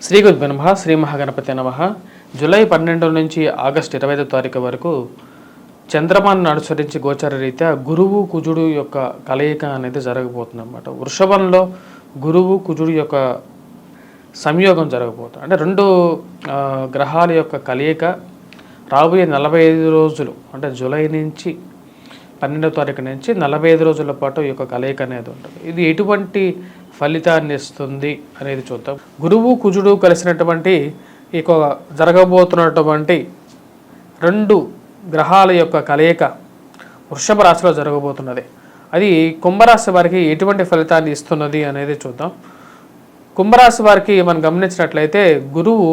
శ్రీ గురుభ్యో నమః. శ్రీ మహాగణపతి నమః. జూలై 12 నుంచి ఆగస్టు 25 తారీఖు వరకు చంద్రమాను అనుసరించి గోచార రీత్యా గురువు కుజుడు యొక్క కలయిక అనేది జరగబోతుంది అన్నమాట. వృషభంలో గురువు కుజుడు యొక్క సంయోగం జరగబోతుంది. అంటే రెండు గ్రహాల యొక్క కలయిక రాబోయే 45 రోజులు, అంటే జూలై నుంచి 12వ తారీఖు నుంచి 45 రోజుల పాటు ఈ యొక్క కలయిక అనేది ఉంటుంది. ఇది ఎటువంటి ఫలితాన్ని ఇస్తుంది అనేది చూద్దాం. గురువు కుజుడు కలిసినటువంటి ఈ జరగబోతున్నటువంటి రెండు గ్రహాల యొక్క కలయిక వృషభ రాశిలో జరగబోతున్నది. అది కుంభరాశి వారికి ఎటువంటి ఫలితాన్ని ఇస్తున్నది అనేది చూద్దాం. కుంభరాశి వారికి మనం గమనించినట్లయితే గురువు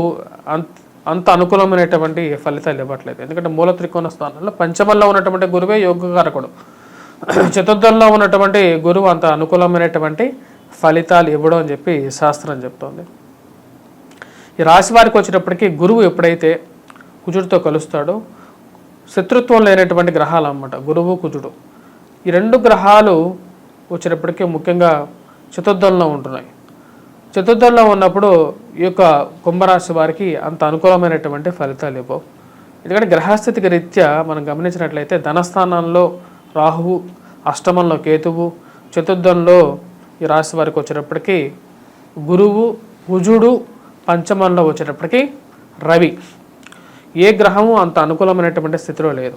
అంత అనుకూలమైనటువంటి ఫలితాలు ఇవ్వట్లేదు. ఎందుకంటే మూల త్రికోణ స్థానంలో పంచమంలో ఉన్నటువంటి గురువే యోగకారకుడు, చతుర్థంలో ఉన్నటువంటి గురువు అంత అనుకూలమైనటువంటి ఫలితాలు ఇవ్వడం అని చెప్పి శాస్త్రం చెప్తోంది. ఈ రాశి వారికి వచ్చేటప్పటికీ గురువు ఎప్పుడైతే కుజుడితో కలుస్తాడో శత్రుత్వం లేనటువంటి గ్రహాలు అన్నమాట గురువు కుజుడు. ఈ రెండు గ్రహాలు వచ్చేటప్పటికీ ముఖ్యంగా చతుర్థంలో ఉంటున్నాయి. చతుర్థంలో ఉన్నప్పుడు ఈ యొక్క కుంభరాశి వారికి అంత అనుకూలమైనటువంటి ఫలితాలు ఇవ్వవు. ఎందుకంటే గ్రహస్థితికి రీత్యా మనం గమనించినట్లయితే ధనస్థానంలో రాహువు, అష్టమంలో కేతువు, చతుర్థంలో ఈ రాశి వారికి వచ్చేటప్పటికీ గురువు, కుజుడు, పంచమంలో వచ్చేటప్పటికీ రవి. ఏ గ్రహము అంత అనుకూలమైనటువంటి స్థితిలో లేదు.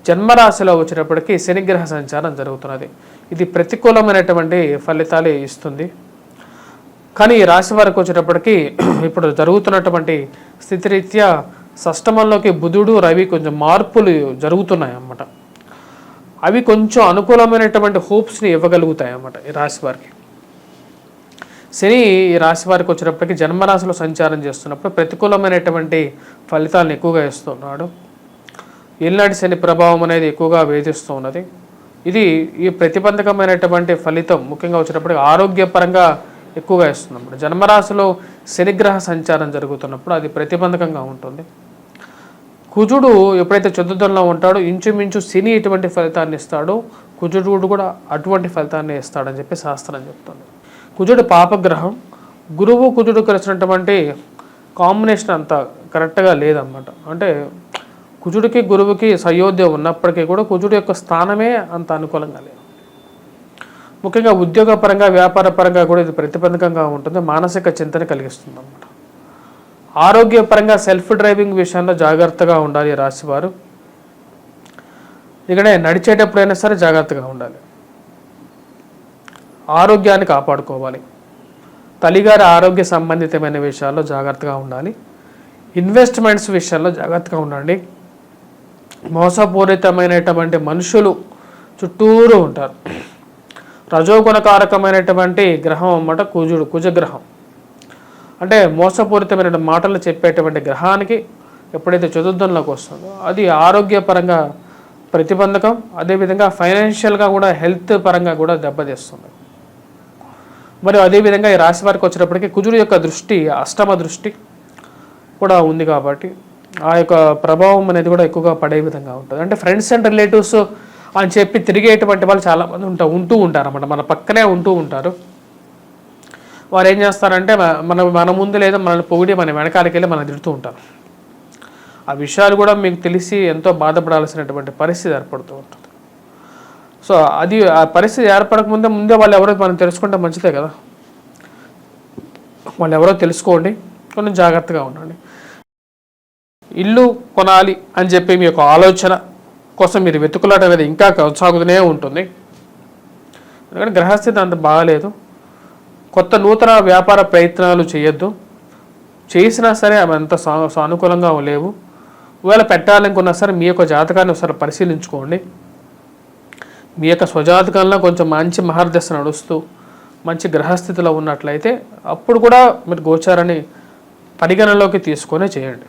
జన్మరాశిలో వచ్చేటప్పటికీ శనిగ్రహ సంచారం జరుగుతున్నది. ఇది ప్రతికూలమైనటువంటి ఫలితాలు ఇస్తుంది. కానీ ఈ రాశి వారికి వచ్చేటప్పటికి ఇప్పుడు జరుగుతున్నటువంటి స్థితిరీత్యా షష్టమంలోకి బుధుడు, రవి కొంచెం మార్పులు జరుగుతున్నాయి అన్నమాట. అవి కొంచెం అనుకూలమైనటువంటి హోప్స్ని ఇవ్వగలుగుతాయి అన్నమాట ఈ రాశి వారికి. శని ఈ రాశి వారికి వచ్చేటప్పటికి జన్మరాశిలో సంచారం చేస్తున్నప్పుడు ప్రతికూలమైనటువంటి ఫలితాలను ఎక్కువగా ఇస్తున్నాడు. ఏలినాటి శని ప్రభావం అనేది ఎక్కువగా వేధిస్తూ ఉన్నది. ఇది ఈ ప్రతిబంధకమైనటువంటి ఫలితం ముఖ్యంగా వచ్చేటప్పటికి ఆరోగ్యపరంగా ఎక్కువగా ఇస్తున్నప్పుడు జన్మరాశిలో శనిగ్రహ సంచారం జరుగుతున్నప్పుడు అది ప్రతిబంధకంగా ఉంటుంది. కుజుడు ఎప్పుడైతే చతుర్థంలో ఉంటాడో ఇంచుమించు శని ఎటువంటి ఫలితాన్ని ఇస్తాడో కుజుడు కూడా అటువంటి ఫలితాన్ని ఇస్తాడని చెప్పి శాస్త్రం చెప్తుంది. కుజుడు పాపగ్రహం. గురువు కుజుడు కలిసినటువంటి కాంబినేషన్ అంత కరెక్ట్గా లేదన్నమాట. అంటే కుజుడికి గురువుకి సయోధ్య ఉన్నప్పటికీ కూడా కుజుడు యొక్క స్థానమే అంత అనుకూలంగా లేదు. ముఖ్యంగా ఉద్యోగపరంగా, వ్యాపారపరంగా కూడా ఇది ప్రతిబంధకంగా ఉంటుంది. మానసిక చింతన కలిగిస్తుంది అన్నమాట. ఆరోగ్యపరంగా సెల్ఫ్ డ్రైవింగ్ విషయంలో జాగ్రత్తగా ఉండాలి రాశివారు. ఇక్కడ నడిచేటప్పుడైనా సరే జాగ్రత్తగా ఉండాలి. ఆరోగ్యాన్ని కాపాడుకోవాలి. తల్లిగారి ఆరోగ్య సంబంధితమైన విషయాల్లో జాగ్రత్తగా ఉండాలి. ఇన్వెస్ట్మెంట్స్ విషయంలో జాగ్రత్తగా ఉండండి. మోసపూరితమైనటువంటి మనుషులు చుట్టూరు ఉంటారు. రజోగుణకారకమైనటువంటి గ్రహం అన్నమాట కుజగ్రహం. అంటే మోసపూరితమైన మాటలు చెప్పేటువంటి గ్రహానికి ఎప్పుడైతే చతుర్థంలోకి వస్తుందో అది ఆరోగ్యపరంగా ప్రతిబంధకం. అదేవిధంగా ఫైనాన్షియల్గా కూడా, హెల్త్ పరంగా కూడా దెబ్బతీస్తుంది. మరియు అదేవిధంగా ఈ రాశి వారికి వచ్చేటప్పటికి కుజుడు యొక్క దృష్టి, అష్టమ దృష్టి కూడా ఉంది కాబట్టి ఆ యొక్క ప్రభావం అనేది కూడా ఎక్కువగా పడే విధంగా ఉంటుంది. అంటే ఫ్రెండ్స్ అండ్ రిలేటివ్స్ అని చెప్పి తిరిగేటువంటి వాళ్ళు చాలామంది ఉంటూ ఉంటారు అన్నమాట. మన పక్కనే ఉంటూ ఉంటారు. వారు ఏం చేస్తారంటే మన ముందు లేదా మనల్ని పొగిడి మన వెనకాలకి వెళ్ళి మనం తిడుతూ ఉంటారు. ఆ విషయాలు కూడా మీకు తెలిసి ఎంతో బాధపడాల్సినటువంటి పరిస్థితి ఏర్పడుతూ ఉంటుంది. సో అది ఆ పరిస్థితి ఏర్పడకముందే వాళ్ళు ఎవరో మనం తెలుసుకుంటే మంచిదే కదా. వాళ్ళు ఎవరో తెలుసుకోండి, కొంచెం జాగ్రత్తగా ఉండండి. ఇల్లు కొనాలి అని చెప్పి మీ యొక్క ఆలోచన కోసం మీరు వెతుకులాట అనేది ఇంకా కొనసాగుతూనే ఉంటుంది. ఎందుకంటే గ్రహస్థితి అంత బాగాలేదు. కొత్త నూతన వ్యాపార ప్రయత్నాలు చేయొద్దు. చేసినా సరే అవి అంత సానుకూలంగా లేవు. ఒకవేళ పెట్టాలనుకున్నా సరే మీ యొక్క జాతకాన్ని ఒకసారి పరిశీలించుకోండి. మీ యొక్క స్వజాతకంలో కొంచెం మంచి మహర్దశ నడుస్తూ మంచి గ్రహస్థితిలో ఉన్నట్లయితే అప్పుడు కూడా మీరు గోచారాన్ని పరిగణలోకి తీసుకొనే చేయండి.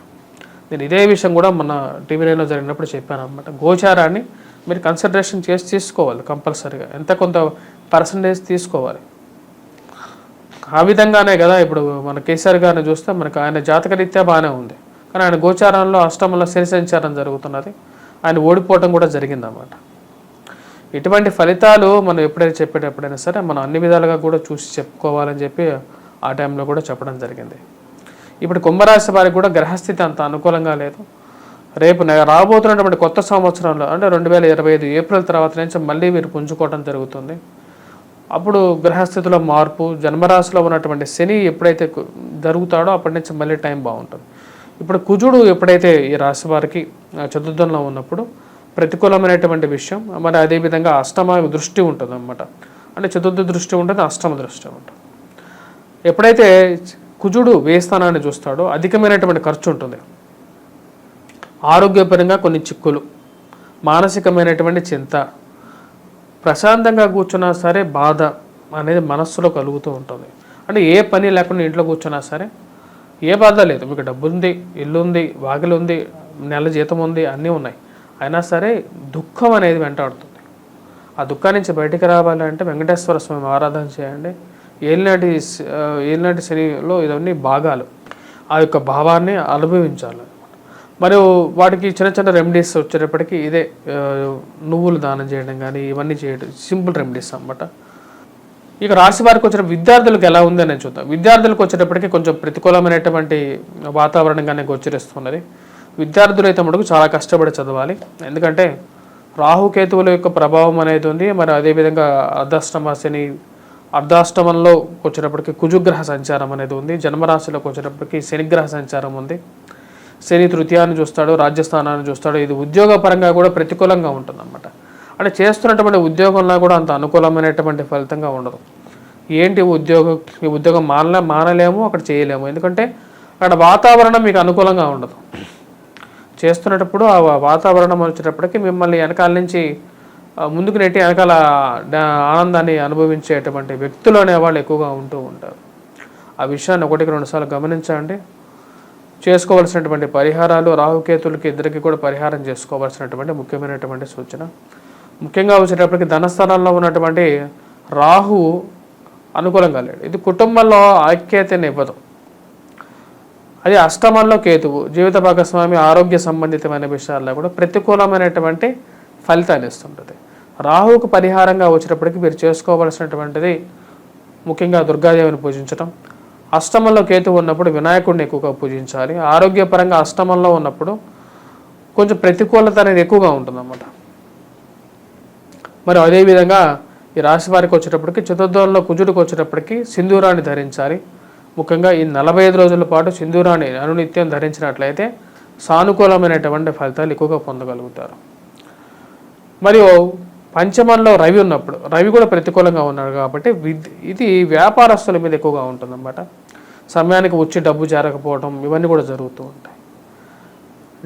నేను ఇదే విషయం కూడా మన టీవీలో జరిగినప్పుడు చెప్పాను అన్నమాట. గోచారాన్ని మీరు కన్సిడరేషన్ చేసి తీసుకోవాలి కంపల్సరీగా. ఎంత కొంత పర్సంటేజ్ తీసుకోవాలి. ఆ విధంగానే కదా ఇప్పుడు మన కేసీఆర్ గారిని చూస్తే మనకు ఆయన జాతకరీత్యా బాగానే ఉంది. కానీ ఆయన గోచారంలో అష్టమంలో శని సంచారం జరుగుతున్నది. ఆయన ఓడిపోవడం కూడా జరిగిందన్నమాట. ఇటువంటి ఫలితాలు మనం ఎప్పుడైతే చెప్పేటప్పుడైనా సరే మనం అన్ని విధాలుగా కూడా చూసి చెప్పుకోవాలని చెప్పి ఆ టైంలో కూడా చెప్పడం జరిగింది. ఇప్పుడు కుంభరాశి వారికి కూడా గ్రహస్థితి అంత అనుకూలంగా లేదు. రేపు రాబోతున్నటువంటి కొత్త సంవత్సరంలో అంటే 2025 ఏప్రిల్ తర్వాత నుంచి మళ్ళీ మీరు పుంజుకోవడం జరుగుతుంది. అప్పుడు గ్రహస్థితిలో మార్పు, జన్మరాశిలో ఉన్నటువంటి శని ఎప్పుడైతే జరుగుతాడో అప్పటి నుంచి మళ్ళీ టైం బాగుంటుంది. ఇప్పుడు కుజుడు ఎప్పుడైతే ఈ రాశి వారికి చతుర్థంలో ఉన్నప్పుడు ప్రతికూలమైనటువంటి విషయం, మరి అదేవిధంగా అష్టమ దృష్టి ఉంటుంది అన్నమాట. అంటే చతుర్థ దృష్టి ఉంటుంది, అష్టమ దృష్టి ఉంటుంది. ఎప్పుడైతే కుజుడు వ్యయస్థానాన్ని చూస్తాడో అధికమైనటువంటి ఖర్చు ఉంటుంది, ఆరోగ్యపరంగా కొన్ని చిక్కులు, మానసికమైనటువంటి చింత, ప్రశాంతంగా కూర్చున్నా సరే బాధ అనేది మనస్సులో కలుగుతూ ఉంటుంది. అంటే ఏ పని లేకుండా ఇంట్లో కూర్చున్నా సరే ఏ బాధ లేదు, మీకు డబ్బు ఉంది, ఇల్లు ఉంది, వాకిలి ఉంది, నెల జీతం ఉంది, అన్నీ ఉన్నాయి, అయినా సరే దుఃఖం అనేది వెంటాడుతుంది. ఆ దుఃఖాన్ని నుంచి బయటికి రావాలంటే వెంకటేశ్వర స్వామి ఆరాధన చేయండి. ఏలినాటి శనిలో ఇవన్నీ భాగాలు, ఆ యొక్క భావాన్ని అనుభవించాలి. మరియు వాటికి చిన్న చిన్న రెమెడీస్ వచ్చేటప్పటికి ఇదే నువ్వులు దానం చేయడం కానీ ఇవన్నీ చేయడం సింపుల్ రెమెడీస్ అన్నమాట. ఇక రాశి వారికి వచ్చిన విద్యార్థులకు ఎలా ఉంది అనేది చూద్దాం. విద్యార్థులకు వచ్చేటప్పటికి కొంచెం ప్రతికూలమైనటువంటి వాతావరణంగానే గోచరిస్తున్నది. విద్యార్థులు అయితే మటుకు చాలా కష్టపడి చదవాలి, ఎందుకంటే రాహుకేతువుల యొక్క ప్రభావం అనేది ఉంది. మరి అదేవిధంగా అర్ధాష్టమంలో వచ్చేటప్పటికి కుజుగ్రహ సంచారం అనేది ఉంది. జన్మరాశిలోకి వచ్చేటప్పటికి శనిగ్రహ సంచారం ఉంది. శని తృతీయాన్ని చూస్తాడు, రాజ్యస్థానాన్ని చూస్తాడు. ఇది ఉద్యోగపరంగా కూడా ప్రతికూలంగా ఉంటుందన్నమాట. అంటే చేస్తున్నటువంటి ఉద్యోగంలో కూడా అంత అనుకూలమైనటువంటి ఫలితంగా ఉండదు. ఏంటి ఈ ఉద్యోగం మానలేము, అక్కడ చేయలేము, ఎందుకంటే అక్కడ వాతావరణం మీకు అనుకూలంగా ఉండదు. చేస్తున్నప్పుడు ఆ వాతావరణం వచ్చేటప్పటికి మిమ్మల్ని వెనకాల నుంచి ముందుకు నెట్టి వెనకాల ఆనందాన్ని అనుభవించేటువంటి వ్యక్తులు అనేవాళ్ళు ఎక్కువగా ఉంటూ ఉంటారు. ఆ విషయాన్ని 1-2 సార్లు గమనించండి. చేసుకోవాల్సినటువంటి పరిహారాలు, రాహుకేతులకి ఇద్దరికి కూడా పరిహారం చేసుకోవాల్సినటువంటి ముఖ్యమైనటువంటి సూచన. ముఖ్యంగా వచ్చేటప్పటికి ధనస్థానంలో ఉన్నటువంటి రాహు అనుకూలంగా లేడు. ఇది కుటుంబంలో ఐక్యతని ఇవ్వదు. అది అష్టమంలో కేతువు జీవిత భాగస్వామి ఆరోగ్య సంబంధితమైన విషయాల్లో కూడా ప్రతికూలమైనటువంటి ఫలితాన్ని ఇస్తుంటుంది. రాహుకు పరిహారంగా వచ్చేటప్పటికి మీరు చేసుకోవాల్సినటువంటిది ముఖ్యంగా దుర్గాదేవిని పూజించడం. అష్టమంలో కేతువు ఉన్నప్పుడు వినాయకుడిని ఎక్కువగా పూజించాలి. ఆరోగ్యపరంగా అష్టమంలో ఉన్నప్పుడు కొంచెం ప్రతికూలత అనేది ఎక్కువగా ఉంటుందన్నమాట. మరి అదేవిధంగా ఈ రాశి వారికి వచ్చేటప్పటికి చతుర్థంలో కుజుడికి వచ్చేటప్పటికి సింధూరాన్ని ధరించాలి. ముఖ్యంగా ఈ 45 రోజుల పాటు సింధూరాన్ని అనునిత్యం ధరించినట్లయితే సానుకూలమైనటువంటి ఫలితాలు ఎక్కువగా పొందగలుగుతారు. మరియు పంచమంలో రవి ఉన్నప్పుడు, రవి కూడా ప్రతికూలంగా ఉన్నాడు కాబట్టి ఇది వ్యాపారస్తుల మీద ఎక్కువగా ఉంటుందన్నమాట. సమయానికి వచ్చి డబ్బు చేరకపోవడం ఇవన్నీ కూడా జరుగుతూ ఉంటాయి.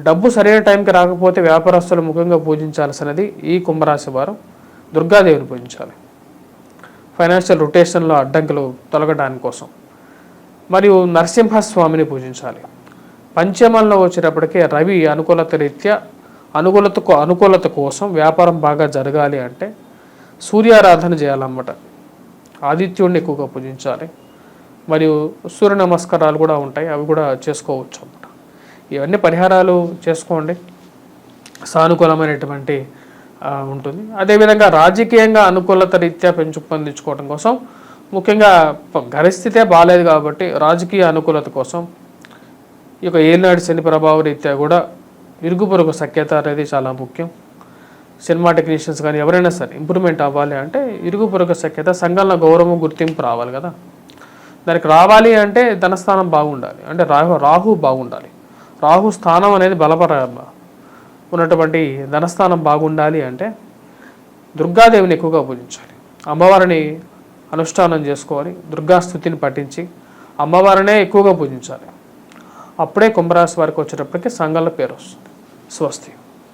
డబ్బు సరైన టైంకి రాకపోతే వ్యాపారస్తులు ముఖ్యంగా పూజించాల్సినది ఈ కుంభరాశి వారు దుర్గాదేవిని పూజించాలి. ఫైనాన్షియల్ రొటేషన్లో అడ్డంకులు తొలగడానికి కోసం. మరియు నరసింహస్వామిని పూజించాలి. పంచమంలో వచ్చేటప్పటికే రవి అనుకూలత కోసం వ్యాపారం బాగా జరగాలి అంటే సూర్యారాధన చేయాలన్నమాట. ఆదిత్యుడిని ఎక్కువగా పూజించాలి. మరియు సూర్య నమస్కారాలు కూడా ఉంటాయి, అవి కూడా చేసుకోవచ్చు అన్నమాట. ఇవన్నీ పరిహారాలు చేసుకోండి, సానుకూలమైనటువంటి ఉంటుంది. అదేవిధంగా రాజకీయంగా అనుకూలత రీత్యా పెంపొందించుకోవడం కోసం ముఖ్యంగా పరిస్థితే బాగాలేదు కాబట్టి రాజకీయ అనుకూలత కోసం ఈ యొక్క ఏలినాటి శని ప్రభావ రీత్యా కూడా ఇరుగు పొరుగు సఖ్యత అనేది చాలా ముఖ్యం. సినిమా టెక్నీషియన్స్ కానీ ఎవరైనా సరే ఇంప్రూవ్మెంట్ అవ్వాలి అంటే ఇరుగు పొరుగు సఖ్యత, సంఘంలో గౌరవం గుర్తింపు రావాలి కదా. దానికి రావాలి అంటే ధనస్థానం బాగుండాలి, అంటే రాహు బాగుండాలి. రాహు స్థానం అనేది ఉన్నటువంటి ధనస్థానం బాగుండాలి అంటే దుర్గాదేవిని ఎక్కువగా పూజించాలి. అమ్మవారిని అనుష్ఠానం చేసుకోవాలి, దుర్గాస్థుతిని పఠించి అమ్మవారినే ఎక్కువగా పూజించాలి. అప్పుడే కుంభరాశి వారికి వచ్చేటప్పటికి సంఘంలో పేరు వస్తుంది. స్వస్తి.